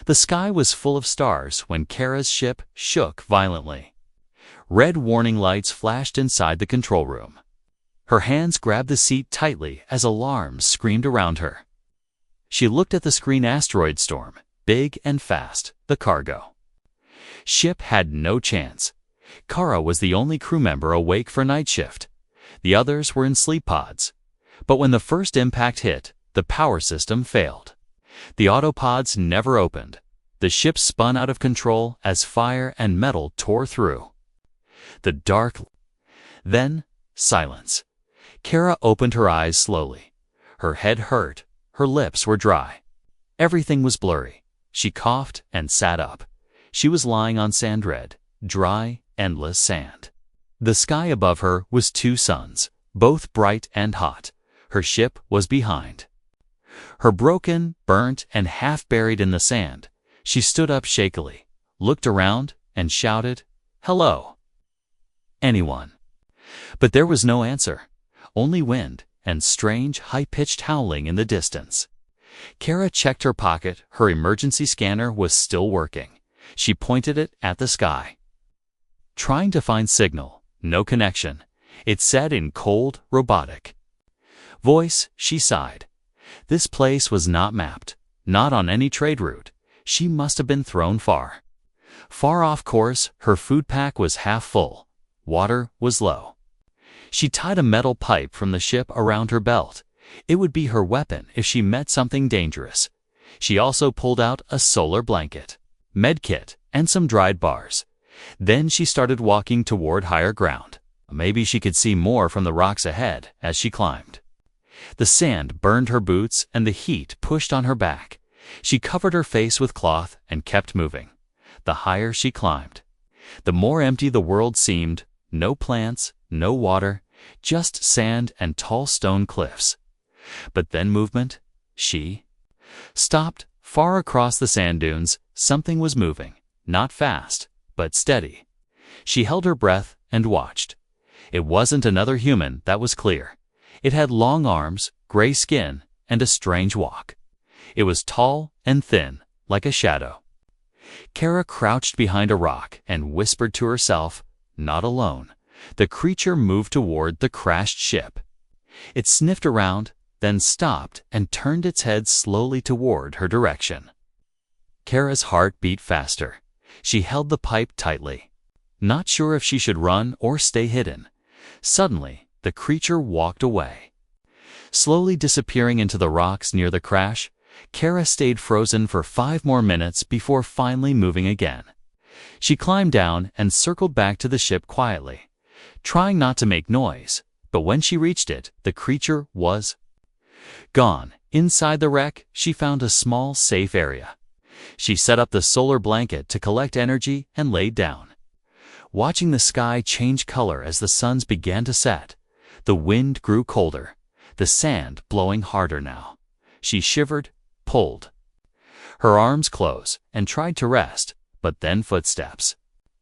The sky was full of stars when Kara's ship shook violently. Red warning lights flashed inside the control room. Her hands grabbed the seat tightly as alarms screamed around her. She looked at the screen. Asteroid storm, big and fast, the cargo. Ship had no chance. Kara was the only crew member awake for night shift. The others were in sleep pods. But when the first impact hit, the power system failed. The autopods never opened. The ship spun out of control as fire and metal tore through. The dark. Then, silence. Kara opened her eyes slowly. Her head hurt. Her lips were dry. Everything was blurry. She coughed and sat up. She was lying on sand, red, dry, endless sand. The sky above her was two suns, both bright and hot. Her ship was behind. Her broken, burnt, and half buried in the sand, she stood up shakily, looked around, and shouted, "Hello? Anyone?" But there was no answer, only wind and strange, high-pitched howling in the distance. Kara checked her pocket. Her emergency scanner was still working. She pointed it at the sky. Trying to find signal, no connection. It said in cold, robotic voice. She sighed. This place was not mapped, not on any trade route. She must have been thrown far. Far off course. Her food pack was half full. Water was low. She tied a metal pipe from the ship around her belt. It would be her weapon if she met something dangerous. She also pulled out a solar blanket, medkit, and some dried bars. Then she started walking toward higher ground. Maybe she could see more from the rocks ahead as she climbed. The sand burned her boots and the heat pushed on her back. She covered her face with cloth and kept moving. The higher she climbed, the more empty the world seemed. No plants, no water, just sand and tall stone cliffs. But then movement. She stopped. Far across the sand dunes, something was moving, not fast, but steady. She held her breath and watched. It wasn't another human, that was clear. It had long arms, gray skin, and a strange walk. It was tall and thin, like a shadow. Kara crouched behind a rock and whispered to herself, "Not alone." The creature moved toward the crashed ship. It sniffed around, then stopped and turned its head slowly toward her direction. Kara's heart beat faster. She held the pipe tightly, not sure if she should run or stay hidden. Suddenly, the creature walked away. Slowly disappearing into the rocks near the crash, Kara stayed frozen for 5 more minutes before finally moving again. She climbed down and circled back to the ship quietly, trying not to make noise, but when she reached it, the creature was gone. Inside the wreck, she found a small, safe area. She set up the solar blanket to collect energy and laid down. Watching the sky change color as the suns began to set, the wind grew colder, the sand blowing harder now. She shivered, pulled her arms close, and tried to rest, but then footsteps.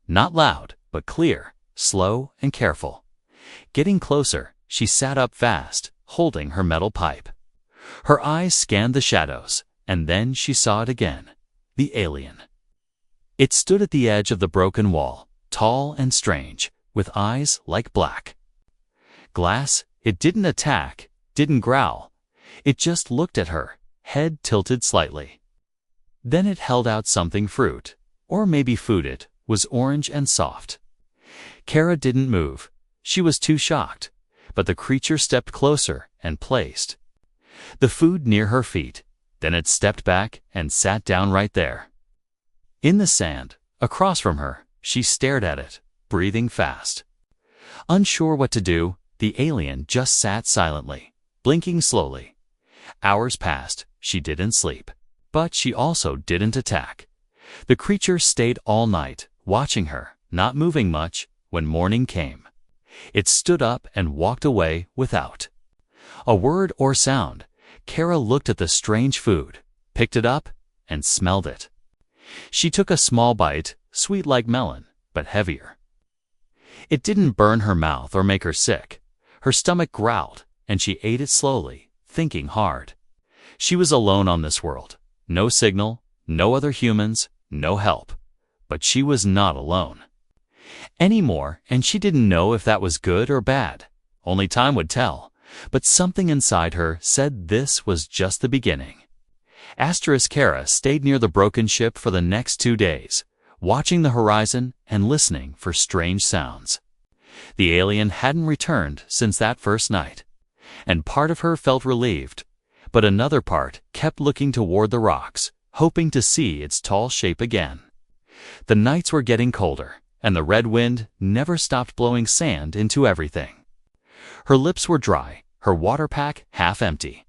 Not loud, but clear, slow and careful. Getting closer, she sat up fast, holding her metal pipe. Her eyes scanned the shadows, and then she saw it again. The alien. It stood at the edge of the broken wall, tall and strange, with eyes like black glass. It didn't attack, didn't growl. It just looked at her, head tilted slightly. Then it held out something. Fruit, or maybe food. It was orange and soft. Kara didn't move. She was too shocked, but the creature stepped closer and placed the food near her feet. Then it stepped back and sat down right there. In the sand, across from her, she stared at it, breathing fast. Unsure what to do, the alien just sat silently, blinking slowly. Hours passed. She didn't sleep, but she also didn't attack. The creature stayed all night, watching her, not moving much. When morning came, it stood up and walked away without a word or sound. Kara looked at the strange food, picked it up, and smelled it. She took a small bite, sweet like melon, but heavier. It didn't burn her mouth or make her sick. Her stomach growled, and she ate it slowly, thinking hard. She was alone on this world. No signal, no other humans, no help. But she was not alone anymore, and she didn't know if that was good or bad. Only time would tell. But something inside her said this was just the beginning. Kara stayed near the broken ship for the next 2 days, watching the horizon and listening for strange sounds. The alien hadn't returned since that first night, and part of her felt relieved, but another part kept looking toward the rocks, hoping to see its tall shape again. The nights were getting colder, and the red wind never stopped blowing sand into everything. Her lips were dry, her water pack half empty,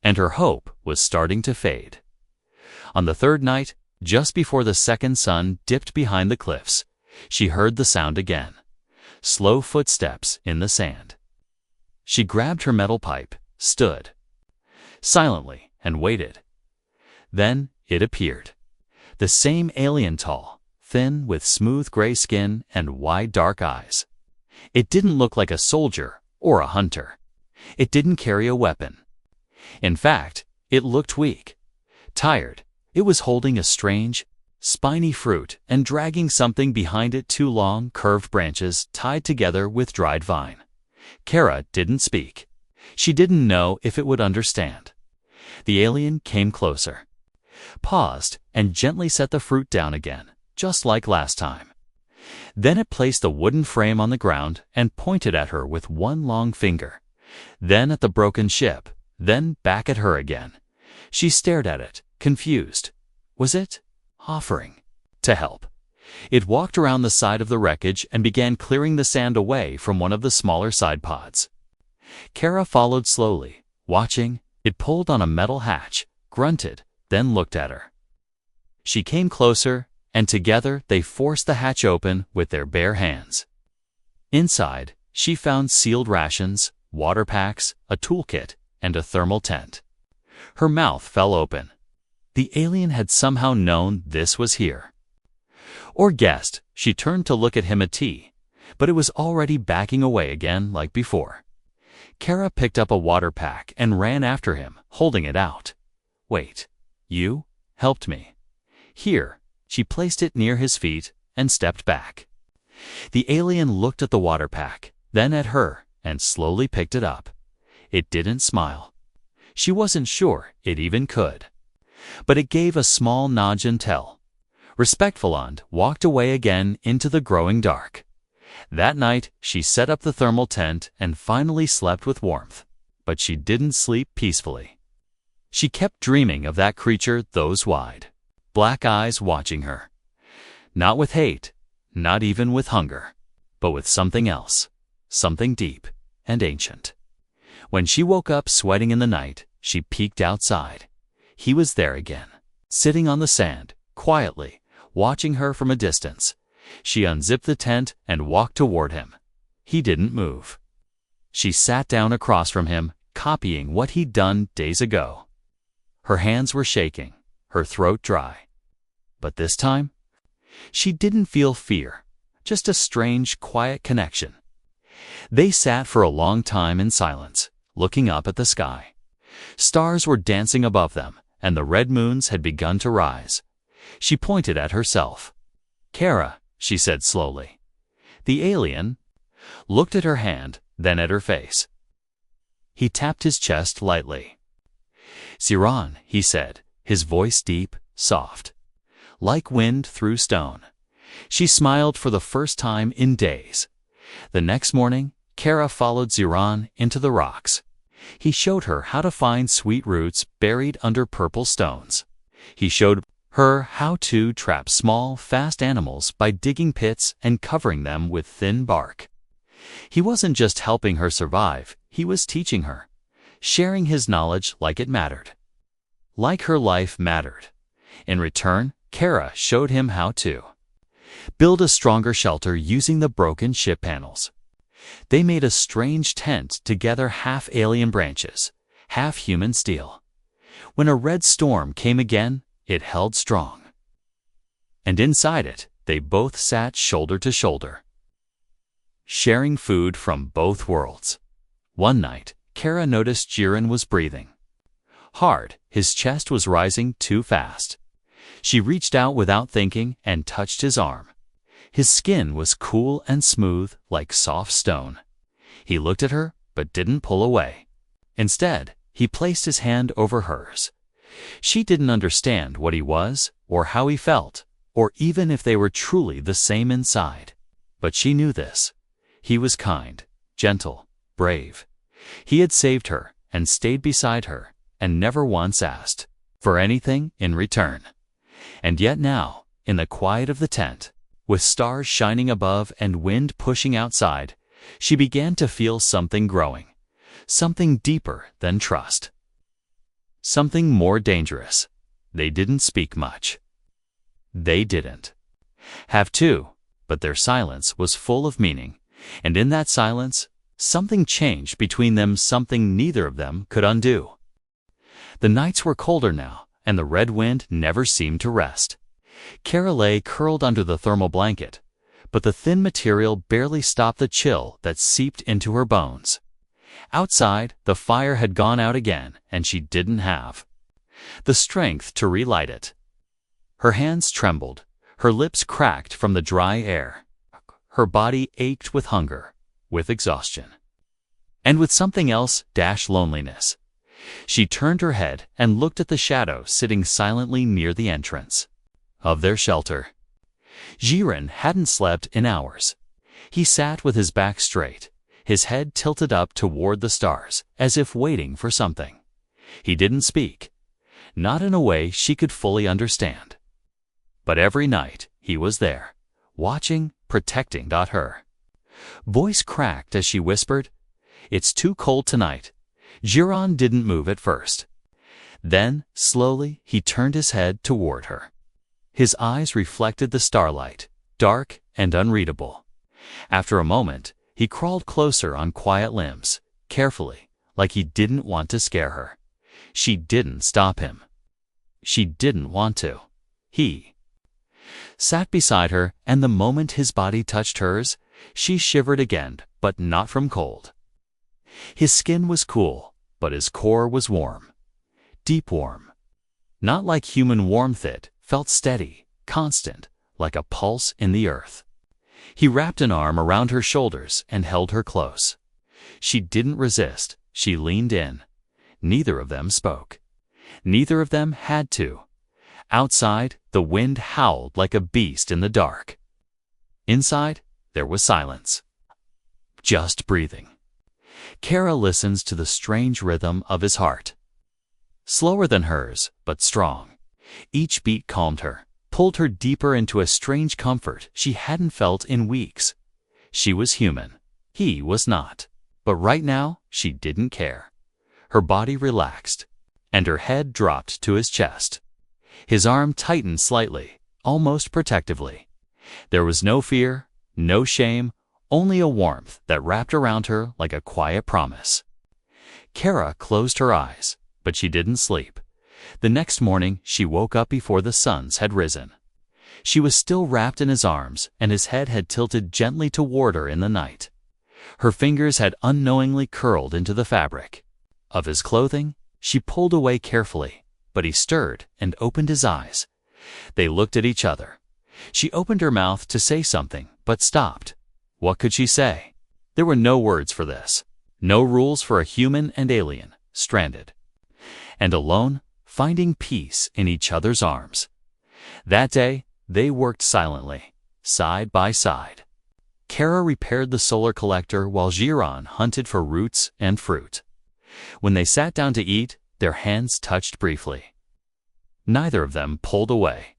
and her hope was starting to fade. On the third night, just before the second sun dipped behind the cliffs, she heard the sound again. Slow footsteps in the sand. She grabbed her metal pipe, stood silently, and waited. Then it appeared. The same alien, tall, thin, with smooth gray skin and wide dark eyes. It didn't look like a soldier or a hunter. It didn't carry a weapon. In fact, it looked weak, tired. It was holding a strange, spiny fruit and dragging something behind it, 2 long, curved branches tied together with dried vine. Kara didn't speak. She didn't know if it would understand. The alien came closer, paused, and gently set the fruit down again, just like last time. Then it placed the wooden frame on the ground and pointed at her with one long finger, then at the broken ship, then back at her again. She stared at it, confused. Was it offering to help? It walked around the side of the wreckage and began clearing the sand away from one of the smaller side pods. Kara followed slowly, watching. It pulled on a metal hatch, grunted, then looked at her. She came closer, and together they forced the hatch open with their bare hands. Inside, she found sealed rations, water packs, a toolkit, and a thermal tent. Her mouth fell open. The alien had somehow known this was here. Or guessed. She turned to look at him but it was already backing away again like before. Kara picked up a water pack and ran after him, holding it out. Wait, you helped me. Here. She placed it near his feet and stepped back. The alien looked at the water pack, then at her, and slowly picked it up. It didn't smile. She wasn't sure it even could. But it gave a small nod and tell. Respectful and walked away again into the growing dark. That night, she set up the thermal tent and finally slept with warmth. But she didn't sleep peacefully. She kept dreaming of that creature, those wide, black eyes watching her. Not with hate, not even with hunger, but with something else, something deep and ancient. When she woke up sweating in the night, she peeked outside. He was there again, sitting on the sand, quietly, watching her from a distance. She unzipped the tent and walked toward him. He didn't move. She sat down across from him, copying what he'd done days ago. Her hands were shaking, her throat dry. But this time, she didn't feel fear, just a strange, quiet connection. They sat for a long time in silence, looking up at the sky. Stars were dancing above them, and the red moons had begun to rise. She pointed at herself. Kara, she said slowly. The alien looked at her hand, then at her face. He tapped his chest lightly. Ziran, he said, his voice deep, soft, like wind through stone. She smiled for the first time in days. The next morning, Kara followed Ziran into the rocks. He showed her how to find sweet roots buried under purple stones. He showed her how to trap small, fast animals by digging pits and covering them with thin bark. He wasn't just helping her survive, he was teaching her, sharing his knowledge like it mattered. Like her life mattered. In return, Kara showed him how to build a stronger shelter using the broken ship panels. They made a strange tent together, half alien branches, half human steel. When a red storm came again, it held strong. And inside it, they both sat shoulder to shoulder, sharing food from both worlds. One night, Kara noticed Jiren was breathing hard. His chest was rising too fast. She reached out without thinking and touched his arm. His skin was cool and smooth like soft stone. He looked at her, but didn't pull away. Instead, he placed his hand over hers. She didn't understand what he was, or how he felt, or even if they were truly the same inside. But she knew this. He was kind, gentle, brave. He had saved her and stayed beside her and never once asked for anything in return. And yet now, in the quiet of the tent, with stars shining above and wind pushing outside, she began to feel something growing, something deeper than trust. Something more dangerous. They didn't speak much. They didn't have to, but their silence was full of meaning, and in that silence, something changed between them, something neither of them could undo. The nights were colder now, and the red wind never seemed to rest. Kara lay curled under the thermal blanket, but the thin material barely stopped the chill that seeped into her bones. Outside, the fire had gone out again, and she didn't have the strength to relight it. Her hands trembled, her lips cracked from the dry air. Her body ached with hunger, with exhaustion, and with something else, loneliness. She turned her head and looked at the shadow sitting silently near the entrance of their shelter. Jiren hadn't slept in hours. He sat with his back straight, his head tilted up toward the stars, as if waiting for something. He didn't speak, not in a way she could fully understand. But every night he was there, watching, protecting her. Voice cracked as she whispered, "It's too cold tonight." Jiren didn't move at first. Then, slowly, he turned his head toward her. His eyes reflected the starlight, dark and unreadable. After a moment, he crawled closer on quiet limbs, carefully, like he didn't want to scare her. She didn't stop him. She didn't want to. He sat beside her, and the moment his body touched hers, she shivered again, but not from cold. His skin was cool, but his core was warm. Deep warm. Not like human warmth, it felt steady, constant, like a pulse in the earth. He wrapped an arm around her shoulders and held her close. She didn't resist, she leaned in. Neither of them spoke. Neither of them had to. Outside, the wind howled like a beast in the dark. Inside, there was silence. Just breathing. Kara listens to the strange rhythm of his heart. Slower than hers, but strong. Each beat calmed her, pulled her deeper into a strange comfort she hadn't felt in weeks. She was human. He was not. But right now, she didn't care. Her body relaxed, and her head dropped to his chest. His arm tightened slightly, almost protectively. There was no fear, no shame, only a warmth that wrapped around her like a quiet promise. Kara closed her eyes, but she didn't sleep. The next morning, she woke up before the suns had risen. She was still wrapped in his arms, and his head had tilted gently toward her in the night. Her fingers had unknowingly curled into the fabric of his clothing. She pulled away carefully, but he stirred and opened his eyes. They looked at each other. She opened her mouth to say something, but stopped. What could she say? There were no words for this. No rules for a human and alien, stranded and alone, finding peace in each other's arms. That day, they worked silently, side by side. Kara repaired the solar collector while Jiren hunted for roots and fruit. When they sat down to eat, their hands touched briefly. Neither of them pulled away.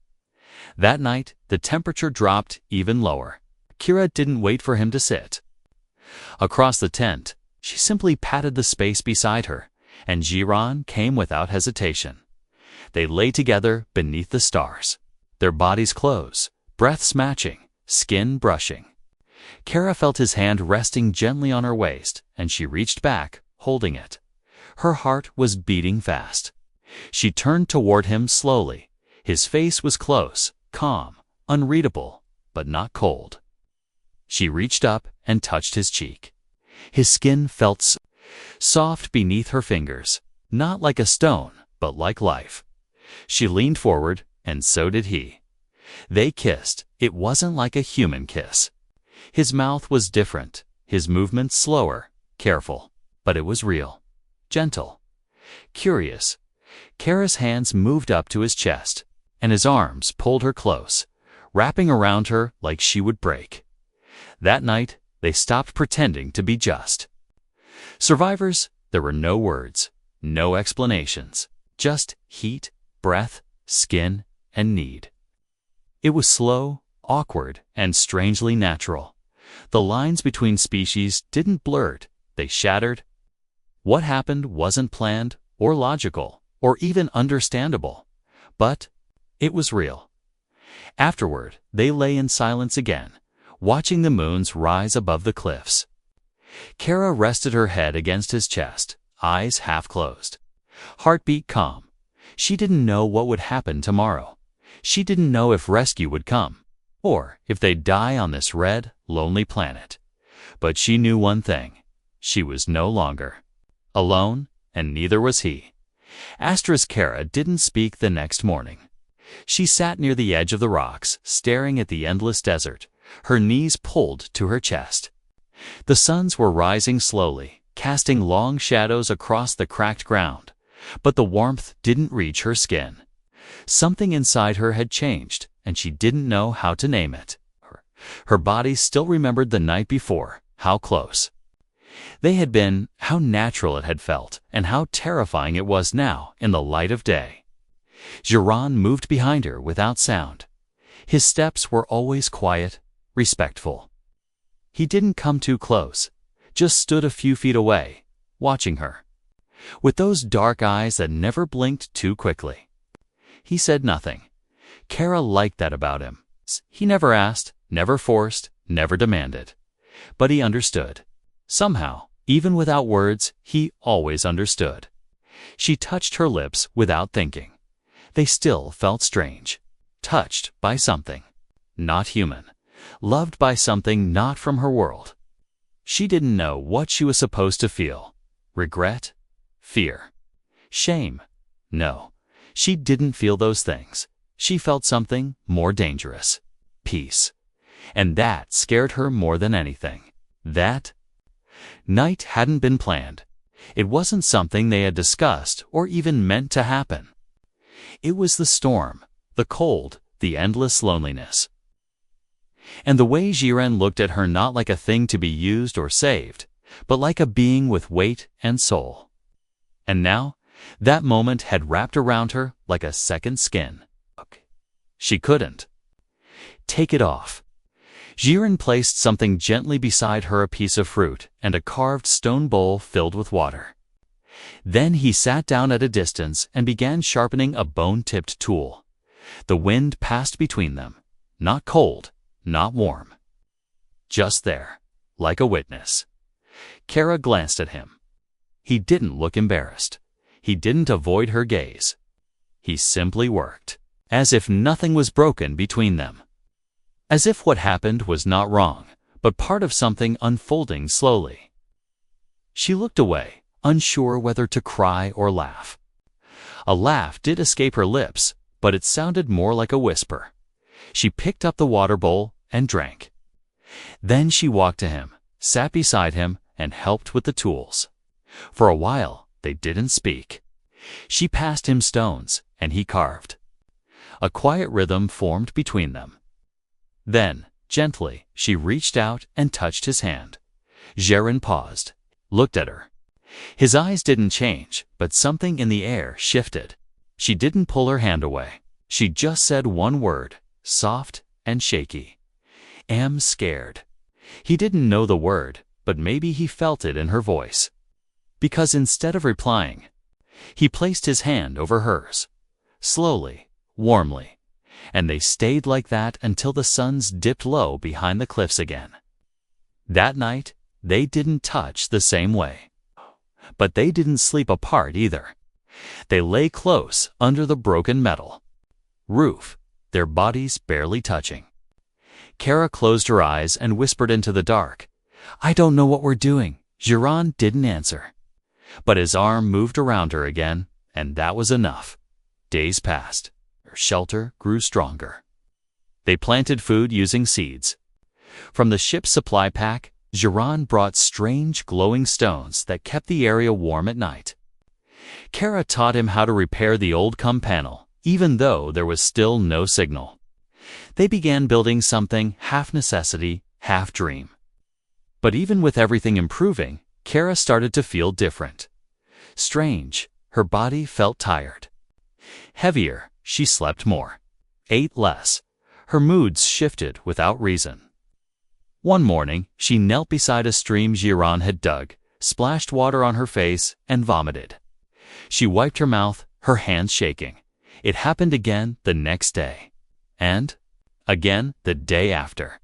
That night, the temperature dropped even lower. Kira didn't wait for him to sit. Across the tent, she simply patted the space beside her, and Jiren came without hesitation. They lay together beneath the stars, their bodies close, breaths matching, skin brushing. Kara felt his hand resting gently on her waist, and she reached back, holding it. Her heart was beating fast. She turned toward him slowly. His face was close, calm, unreadable, but not cold. She reached up and touched his cheek. His skin felt soft beneath her fingers, not like a stone, but like life. She leaned forward, and so did he. They kissed. It wasn't like a human kiss. His mouth was different, his movements slower, careful, but it was real, gentle, curious. Kara's hands moved up to his chest, and his arms pulled her close, wrapping around her like she would break. That night, they stopped pretending to be just survivors. There were no words, no explanations, just heat, breath, skin, and need. It was slow, awkward, and strangely natural. The lines between species didn't blur, they shattered. What happened wasn't planned, or logical, or even understandable, but it was real. Afterward, they lay in silence again, watching the moons rise above the cliffs. Kara rested her head against his chest, eyes half closed, heartbeat calm. She didn't know what would happen tomorrow. She didn't know if rescue would come, or if they'd die on this red, lonely planet. But she knew one thing. She was no longer alone, and neither was he. Kara didn't speak the next morning. She sat near the edge of the rocks, staring at the endless desert, her knees pulled to her chest. The suns were rising slowly, casting long shadows across the cracked ground, but the warmth didn't reach her skin. Something inside her had changed, and she didn't know how to name it. Her body still remembered the night before, how close they had been, how natural it had felt, and how terrifying it was now in the light of day. Giron moved behind her without sound. His steps were always quiet, respectful. He didn't come too close, just stood a few feet away, watching her, with those dark eyes that never blinked too quickly. He said nothing. Kara liked that about him. He never asked, never forced, never demanded. But he understood. Somehow, even without words, he always understood. She touched her lips without thinking. They still felt strange. Touched by something not human. Loved by something not from her world. She didn't know what she was supposed to feel. Regret? Fear? Shame? No, she didn't feel those things. She felt something more dangerous. Peace. And that scared her more than anything. That night hadn't been planned. It wasn't something they had discussed or even meant to happen. It was the storm, the cold, the endless loneliness. And the way Jiren looked at her not like a thing to be used or saved, but like a being with weight and soul. And now, that moment had wrapped around her like a second skin. She couldn't take it off. Jiren placed something gently beside her, a piece of fruit and a carved stone bowl filled with water. Then he sat down at a distance and began sharpening a bone-tipped tool. The wind passed between them, not cold, not warm. Just there, like a witness. Kara glanced at him. He didn't look embarrassed. He didn't avoid her gaze. He simply worked, as if nothing was broken between them. As if what happened was not wrong, but part of something unfolding slowly. She looked away, unsure whether to cry or laugh. A laugh did escape her lips, but it sounded more like a whisper. She picked up the water bowl and drank. Then she walked to him, sat beside him, and helped with the tools. For a while, they didn't speak. She passed him stones, and he carved. A quiet rhythm formed between them. Then, gently, she reached out and touched his hand. Jiren paused, looked at her. His eyes didn't change, but something in the air shifted. She didn't pull her hand away. She just said one word, soft and shaky. "Am scared." He didn't know the word, but maybe he felt it in her voice. Because instead of replying, he placed his hand over hers. Slowly, warmly. And they stayed like that until the suns dipped low behind the cliffs again. That night, they didn't touch the same way. But they didn't sleep apart either. They lay close under the broken metal roof, their bodies barely touching. Kara closed her eyes and whispered into the dark, "I don't know what we're doing." Jiren didn't answer. But his arm moved around her again, and that was enough. Days passed. Their shelter grew stronger. They planted food using seeds. From the ship's supply pack, Giron brought strange glowing stones that kept the area warm at night. Kara taught him how to repair the old COM panel, even though there was still no signal. They began building something half necessity, half dream. But even with everything improving, Kara started to feel different. Strange, her body felt tired. Heavier, she slept more. Ate less. Her moods shifted without reason. One morning, she knelt beside a stream Giron had dug, splashed water on her face, and vomited. She wiped her mouth, her hands shaking. It happened again the next day. And again the day after.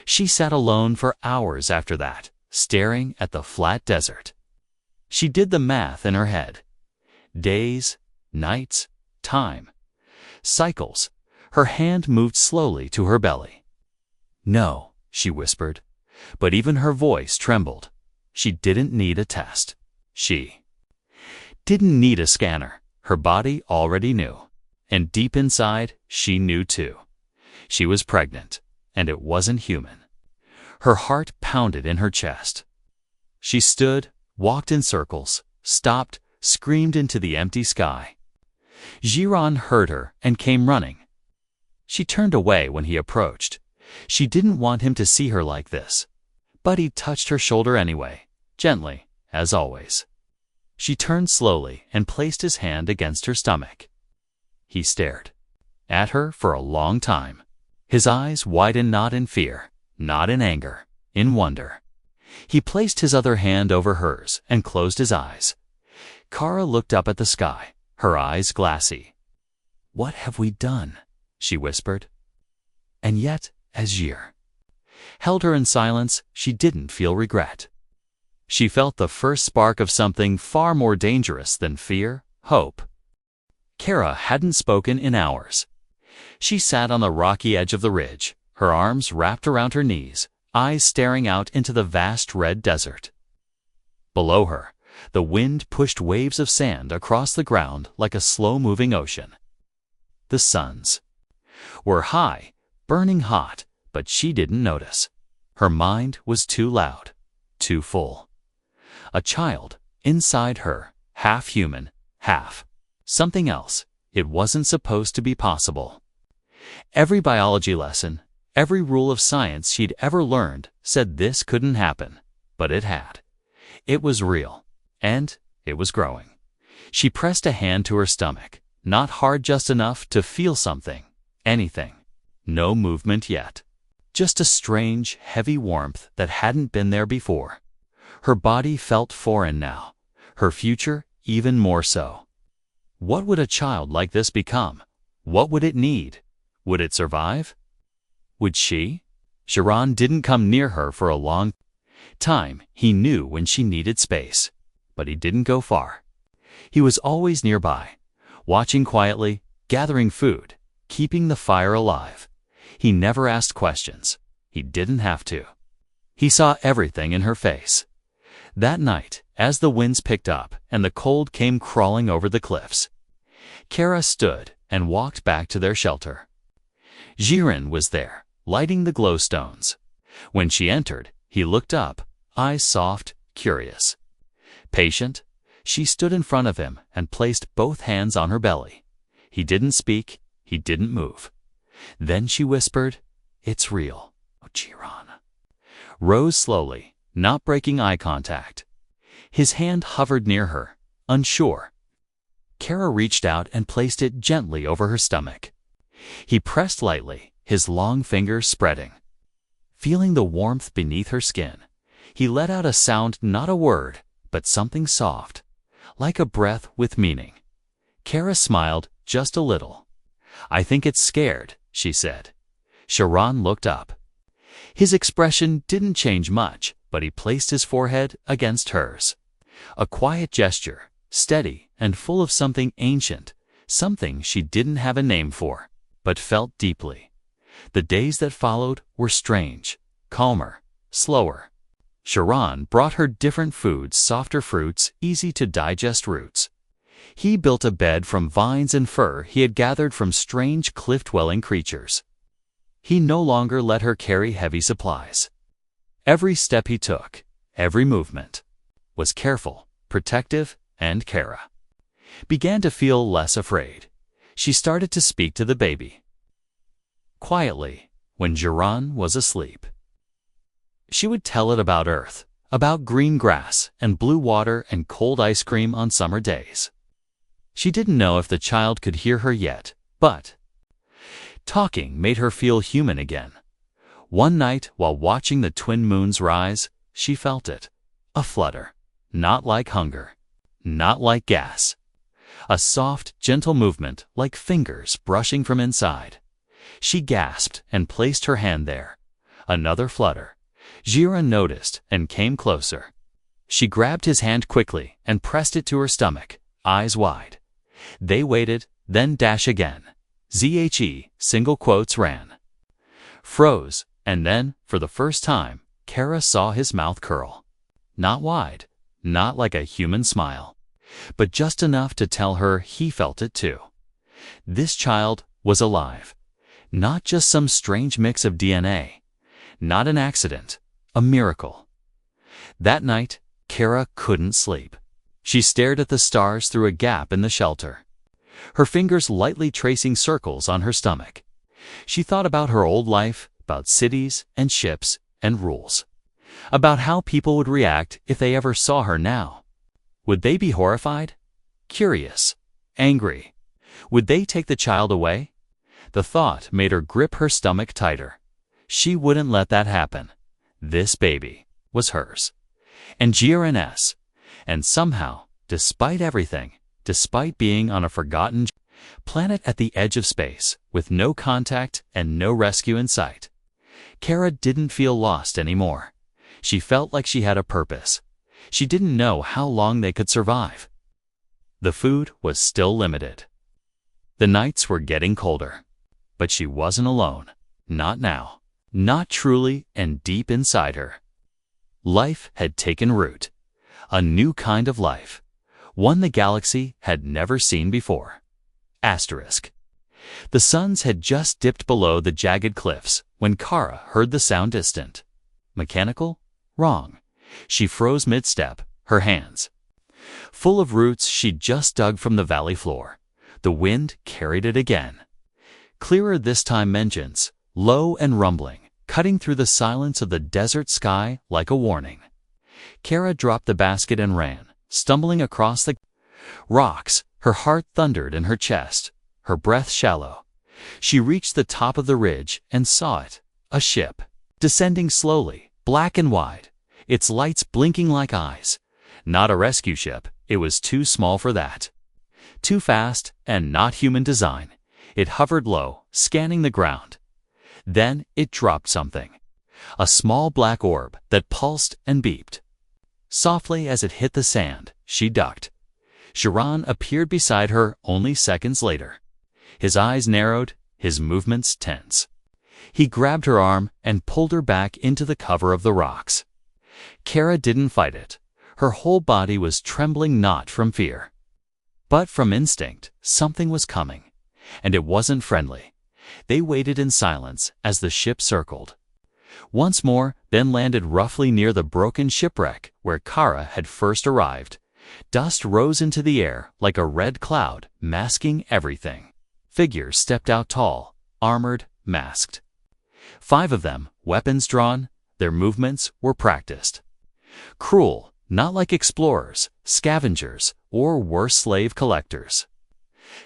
She sat alone for hours after that, staring at the flat desert. She did the math in her head. Days, nights, time. Cycles. Her hand moved slowly to her belly. "No," she whispered, but even her voice trembled. She didn't need a test. She didn't need a scanner. Her body already knew. And deep inside, she knew too. She was pregnant, and it wasn't human. Her heart pounded in her chest. She stood, walked in circles, stopped, screamed into the empty sky. Giron heard her and came running. She turned away when he approached. She didn't want him to see her like this. But he touched her shoulder anyway, gently, as always. She turned slowly and placed his hand against her stomach. He stared at her for a long time. His eyes widened not in fear, not in anger, in wonder. He placed his other hand over hers and closed his eyes. Kara looked up at the sky, her eyes glassy. "What have we done?" she whispered. And yet, as Gir held her in silence, she didn't feel regret. She felt the first spark of something far more dangerous than fear, hope. Kara hadn't spoken in hours. She sat on the rocky edge of the ridge, her arms wrapped around her knees, eyes staring out into the vast red desert. Below her, the wind pushed waves of sand across the ground like a slow-moving ocean. The suns were high, burning hot, but she didn't notice. Her mind was too loud, too full. A child, inside her, half human, half something else. It wasn't supposed to be possible. Every biology lesson, every rule of science she'd ever learned said this couldn't happen, but it had. It was real, and it was growing. She pressed a hand to her stomach, not hard just enough to feel something, anything. No movement yet. Just a strange, heavy warmth that hadn't been there before. Her body felt foreign now, her future even more so. What would a child like this become? What would it need? Would it survive? Would she? Giron didn't come near her for a long time. He knew when she needed space, but he didn't go far. He was always nearby, watching quietly, gathering food, keeping the fire alive. He never asked questions. He didn't have to. He saw everything in her face. That night, as the winds picked up and the cold came crawling over the cliffs, Kara stood and walked back to their shelter. Giron was there, lighting the glowstones. When she entered, he looked up, eyes soft, curious. Patient, she stood in front of him and placed both hands on her belly. He didn't speak, he didn't move. Then she whispered, "It's real." "Oh, Giron." Rose slowly, not breaking eye contact. His hand hovered near her, unsure. Kara reached out and placed it gently over her stomach. He pressed lightly, his long fingers spreading. Feeling the warmth beneath her skin, he let out a sound, not a word, but something soft, like a breath with meaning. Kara smiled just a little. "I think it's scared," she said. Giron looked up. His expression didn't change much, but he placed his forehead against hers. A quiet gesture, steady and full of something ancient, something she didn't have a name for, but felt deeply. The days that followed were strange, calmer, slower. Giron brought her different foods, softer fruits, easy-to-digest roots. He built a bed from vines and fur he had gathered from strange cliff-dwelling creatures. He no longer let her carry heavy supplies. Every step he took, every movement, was careful, protective, and Kara began to feel less afraid. She started to speak to the baby quietly when Jiran was asleep. She would tell it about Earth, about green grass and blue water and cold ice cream on summer days. She didn't know if the child could hear her yet, but talking made her feel human again. One night, while watching the twin moons rise, she felt it. A flutter. Not like hunger. Not like gas. A soft, gentle movement like fingers brushing from inside. She gasped and placed her hand there. Another flutter. Jiran noticed and came closer. She grabbed his hand quickly and pressed it to her stomach, eyes wide. They waited, then dash again. ZHE, single quotes ran. Froze, and then, for the first time, Kara saw his mouth curl. Not wide, not like a human smile, but just enough to tell her he felt it too. This child was alive. Not just some strange mix of DNA. Not an accident, a miracle. That night, Kara couldn't sleep. She stared at the stars through a gap in the shelter, her fingers lightly tracing circles on her stomach. She thought about her old life, about cities and ships and rules, about how people would react if they ever saw her now. Would they be horrified? Curious? Angry? Would they take the child away? The thought made her grip her stomach tighter. She wouldn't let that happen. This baby was hers. And Jiran's. And somehow, despite everything, despite being on a forgotten planet at the edge of space, with no contact and no rescue in sight, Kara didn't feel lost anymore. She felt like she had a purpose. She didn't know how long they could survive. The food was still limited. The nights were getting colder. But she wasn't alone. Not now. Not truly and deep inside her. Life had taken root. A new kind of life. One the galaxy had never seen before. Asterisk. The suns had just dipped below the jagged cliffs when Kara heard the sound distant. Mechanical? Wrong. She froze mid-step, her hands full of roots she'd just dug from the valley floor. The wind carried it again. Clearer this time mentions, low and rumbling, cutting through the silence of the desert sky like a warning. Kara dropped the basket and ran, stumbling across the rocks. Her heart thundered in her chest, her breath shallow. She reached the top of the ridge and saw it, a ship, descending slowly, black and wide, its lights blinking like eyes. Not a rescue ship, it was too small for that. Too fast and not human design. It hovered low, scanning the ground. Then it dropped something. A small black orb that pulsed and beeped. Softly as it hit the sand, she ducked. Jiran appeared beside her only seconds later. His eyes narrowed, his movements tense. He grabbed her arm and pulled her back into the cover of the rocks. Kara didn't fight it. Her whole body was trembling not from fear, but from instinct. Something was coming. And it wasn't friendly. They waited in silence as the ship circled. Once more, then landed roughly near the broken shipwreck where Kara had first arrived. Dust rose into the air like a red cloud, masking everything. Figures stepped out tall, armored, masked. 5 of them, weapons drawn, their movements were practiced. Cruel, not like explorers, scavengers, or worse slave collectors.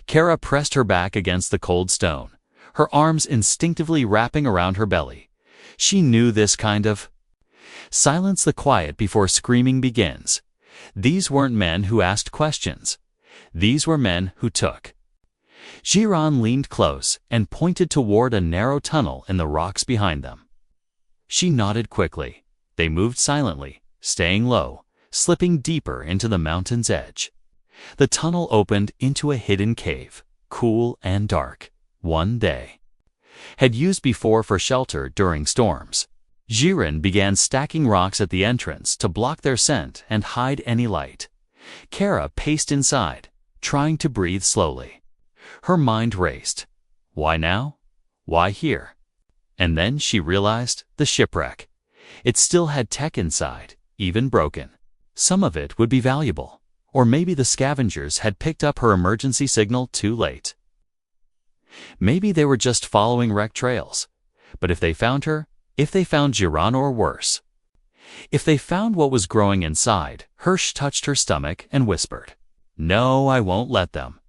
Kara pressed her back against the cold stone, her arms instinctively wrapping around her belly. She knew this kind of silence, the quiet before screaming begins. These weren't men who asked questions. These were men who took. Jiran leaned close and pointed toward a narrow tunnel in the rocks behind them. She nodded quickly. They moved silently, staying low, slipping deeper into the mountain's edge. The tunnel opened into a hidden cave, cool and dark. One they had used before for shelter during storms. Jiran began stacking rocks at the entrance to block their scent and hide any light. Kara paced inside, trying to breathe slowly. Her mind raced. Why now? Why here? And then she realized the shipwreck. It still had tech inside, even broken. Some of it would be valuable. Or maybe the scavengers had picked up her emergency signal too late. Maybe they were just following wrecked trails. But if they found her, if they found Jiran or worse, if they found what was growing inside, Hirsch touched her stomach and whispered, "No, I won't let them."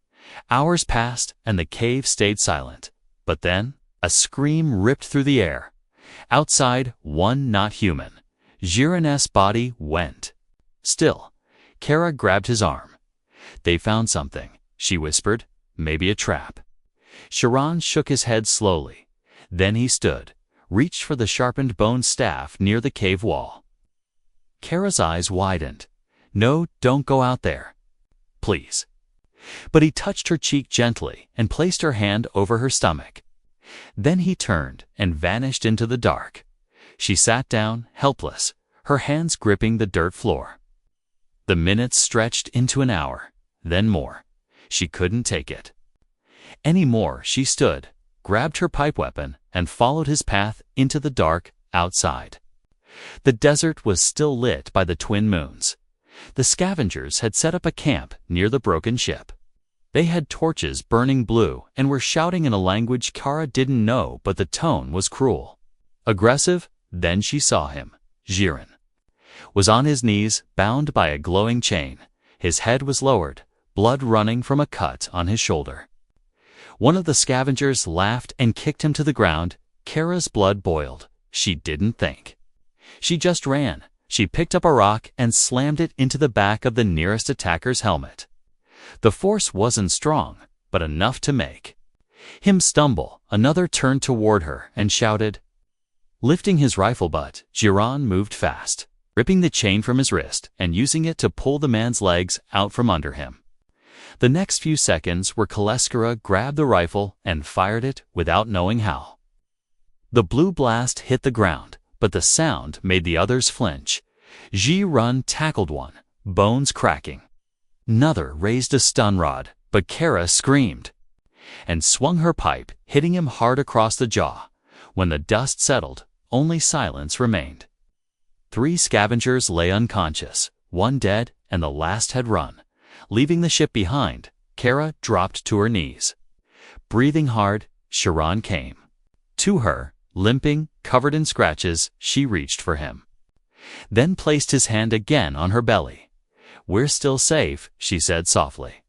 Hours passed and the cave stayed silent. But then, a scream ripped through the air. Outside, one not human. Jiran's body went. Still, Kara grabbed his arm. "They found something," she whispered. "Maybe a trap." Jiran shook his head slowly. Then he stood, reached for the sharpened bone staff near the cave wall. Kara's eyes widened. "No, don't go out there. Please." But he touched her cheek gently and placed her hand over her stomach. Then he turned and vanished into the dark. She sat down, helpless, her hands gripping the dirt floor. The minutes stretched into an hour, then more. She couldn't take it any more. She stood, grabbed her pipe weapon, and followed his path into the dark outside. The desert was still lit by the twin moons. The scavengers had set up a camp near the broken ship. They had torches burning blue and were shouting in a language Kara didn't know, but the tone was cruel. Aggressive. Then she saw him. Jiran was on his knees, bound by a glowing chain. His head was lowered, blood running from a cut on his shoulder. One of the scavengers laughed and kicked him to the ground. Kara's blood boiled. She didn't think. She just ran. She picked up a rock and slammed it into the back of the nearest attacker's helmet. The force wasn't strong, but enough to make him stumble. Another turned toward her and shouted. Lifting his rifle butt, Jiran moved fast, ripping the chain from his wrist and using it to pull the man's legs out from under him. The next few seconds were Kaleskara grabbed the rifle and fired it without knowing how. The blue blast hit the ground, but the sound made the others flinch. Jiran tackled one, bones cracking. Another raised a stun rod, but Kara screamed and swung her pipe, hitting him hard across the jaw. When the dust settled, only silence remained. 3 scavengers lay unconscious, one dead, and the last had run. Leaving the ship behind, Kara dropped to her knees. Breathing hard, Jiran came to her, limping, covered in scratches. She reached for him, then placed his hand again on her belly. "We're still safe," she said softly.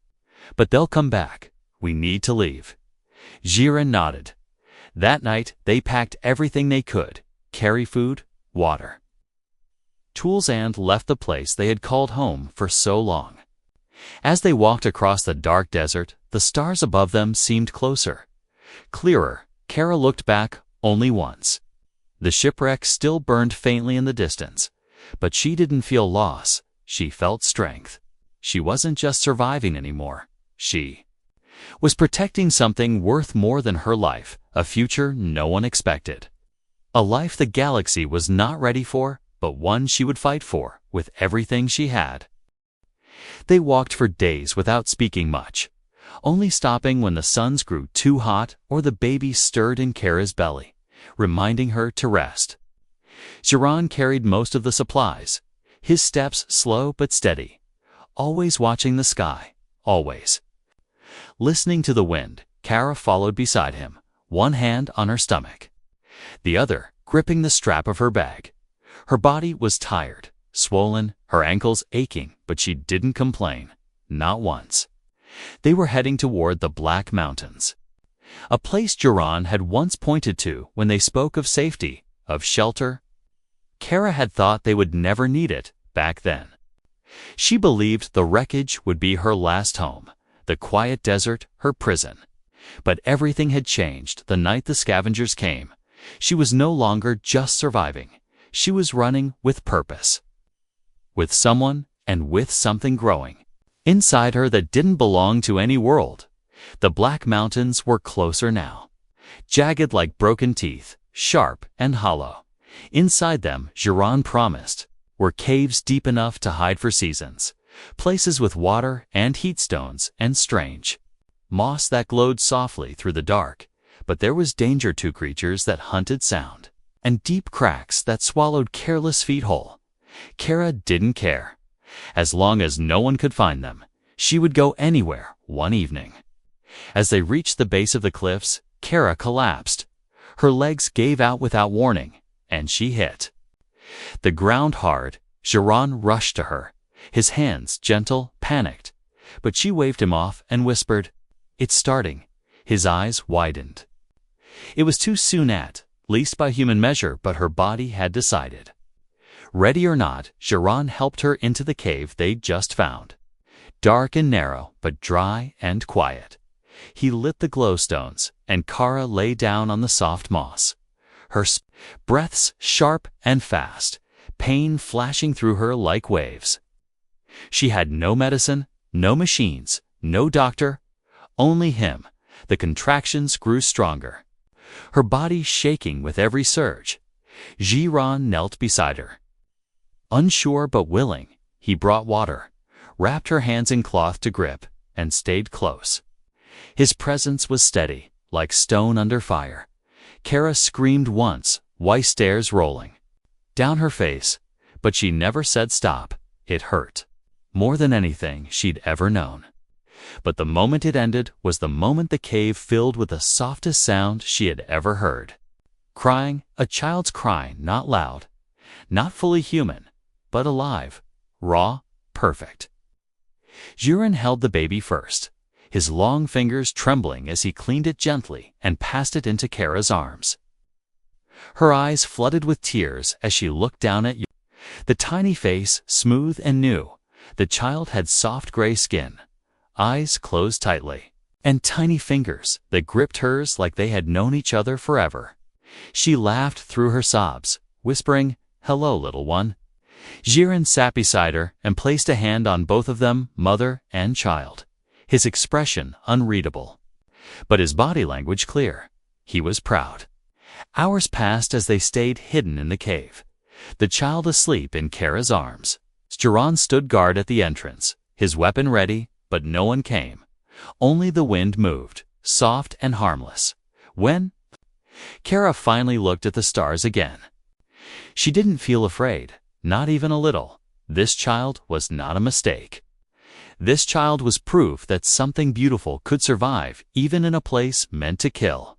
"But they'll come back. We need to leave." Jiran nodded. That night, they packed everything they could, carry food, water, tools, and left the place they had called home for so long. As they walked across the dark desert, the stars above them seemed closer, clearer. Kara looked back only once. The shipwreck still burned faintly in the distance, but she didn't feel loss. She felt strength. She wasn't just surviving anymore. She was protecting something worth more than her life, a future no one expected. A life the galaxy was not ready for, but one she would fight for with everything she had. They walked for days without speaking much, only stopping when the suns grew too hot or the baby stirred in Kara's belly, reminding her to rest. Jiran carried most of the supplies, his steps slow but steady, always watching the sky, always listening to the wind. Kara followed beside him, one hand on her stomach, the other gripping the strap of her bag. Her body was tired, swollen, her ankles aching, but she didn't complain, not once. They were heading toward the Black Mountains, a place Jiran had once pointed to when they spoke of safety, of shelter. Kara had thought they would never need it back then. She believed the wreckage would be her last home, the quiet desert, her prison. But everything had changed the night the scavengers came. She was no longer just surviving. She was running with purpose, with someone and with something growing inside her that didn't belong to any world. The Black Mountains were closer now, jagged like broken teeth, sharp and hollow. Inside them, Jiran promised, were caves deep enough to hide for seasons, places with water and heat stones and strange moss that glowed softly through the dark, but there was danger to creatures that hunted sound, and deep cracks that swallowed careless feet whole. Kara didn't care. As long as no one could find them, she would go anywhere one evening. As they reached the base of the cliffs, Kara collapsed. Her legs gave out without warning, and she hit the ground hard. Jiran rushed to her, his hands gentle, panicked, but she waved him off and whispered, "It's starting." His eyes widened. It was too soon at least by human measure, but her body had decided. Ready or not, Jiran helped her into the cave they'd just found. Dark and narrow, but dry and quiet. He lit the glowstones, and Kara lay down on the soft moss. Her breaths sharp and fast, pain flashing through her like waves. She had no medicine, no machines, no doctor, only him. The contractions grew stronger, her body shaking with every surge. Jiran knelt beside her. Unsure but willing, he brought water, wrapped her hands in cloth to grip, and stayed close. His presence was steady, like stone under fire. Kara screamed once, white stares rolling down her face, but she never said stop. It hurt more than anything she'd ever known. But the moment it ended was the moment the cave filled with the softest sound she had ever heard. Crying, a child's crying, not loud, not fully human, but alive, raw, perfect. Jiran held the baby first, his long fingers trembling as he cleaned it gently and passed it into Kara's arms. Her eyes flooded with tears as she looked down at the tiny face, smooth and new. The child had soft gray skin, eyes closed tightly, and tiny fingers that gripped hers like they had known each other forever. She laughed through her sobs, whispering, "Hello, little one." Jiran sat beside her and placed a hand on both of them, mother and child. His expression unreadable, but his body language clear. He was proud. Hours passed as they stayed hidden in the cave, the child asleep in Kara's arms. Jiran stood guard at the entrance, his weapon ready, but no one came. Only the wind moved, soft and harmless. When Kara finally looked at the stars again, she didn't feel afraid, not even a little. This child was not a mistake. This child was proof that something beautiful could survive even in a place meant to kill.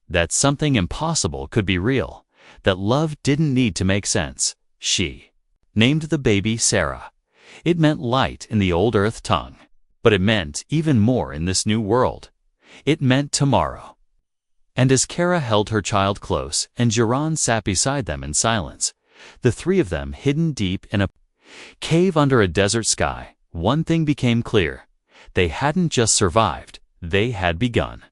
That something impossible could be real, that love didn't need to make sense. She named the baby Sarah. It meant light in the old earth tongue, but it meant even more in this new world. It meant tomorrow. And as Kara held her child close and Jiran sat beside them in silence, the three of them hidden deep in a cave under a desert sky, one thing became clear. They hadn't just survived, they had begun.